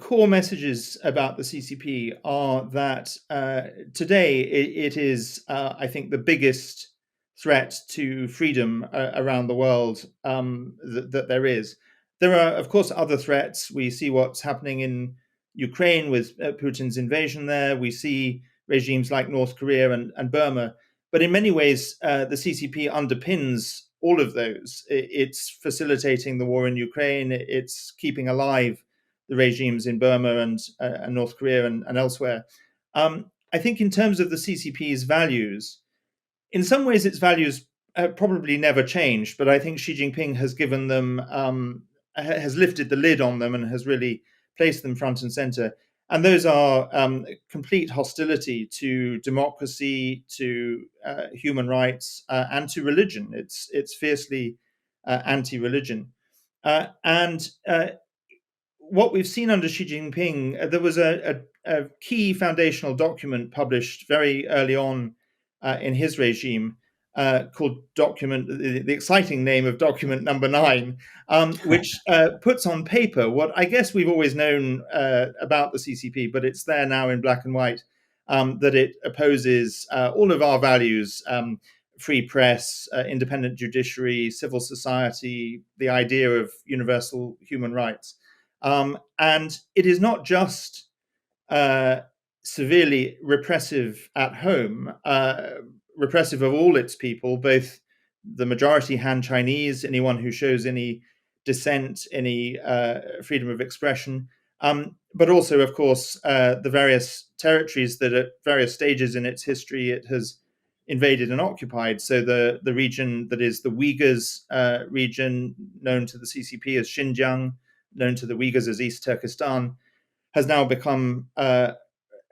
core messages about the CCP are that today it is, I think, the biggest threat to freedom around the world that there is. There are, of course, other threats. We see what's happening in Ukraine with Putin's invasion there. We see regimes like North Korea and Burma. But in many ways, the CCP underpins all of those. It's facilitating the war in Ukraine. It's keeping alive the regimes in Burma and North Korea and elsewhere. I think in terms of the CCP's values, in some ways its values probably never changed, but I think Xi Jinping has given them, has lifted the lid on them and has really placed them front and center. And those are complete hostility to democracy, to human rights, and to religion. It's fiercely anti-religion. And what we've seen under Xi Jinping, there was a key foundational document published very early on in his regime called the exciting name of Document Number 9, which puts on paper what I guess we've always known about the CCP, but it's there now in black and white, that it opposes all of our values, free press, independent judiciary, civil society, the idea of universal human rights. And it is not just severely repressive at home, repressive of all its people, both the majority Han Chinese, anyone who shows any dissent, any freedom of expression, but also, of course, the various territories that at various stages in its history it has invaded and occupied. So the region that is the Uyghurs region, known to the CCP as Xinjiang, known to the Uyghurs as East Turkestan, has now become a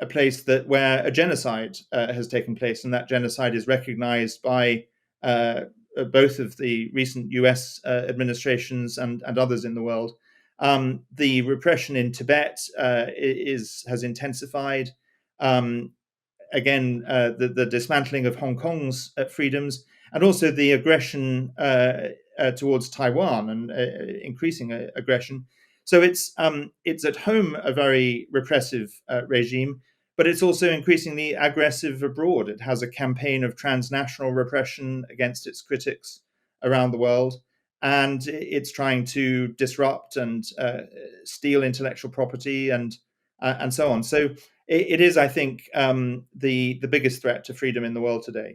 place where a genocide has taken place, and that genocide is recognized by both of the recent US administrations and others in the world. The repression in Tibet has intensified. Again, the dismantling of Hong Kong's freedoms, and also the aggression towards Taiwan and increasing aggression. So it's at home a very repressive regime, but it's also increasingly aggressive abroad. It has a campaign of transnational repression against its critics around the world, and it's trying to disrupt and steal intellectual property and so on. So it is, I think, the biggest threat to freedom in the world today.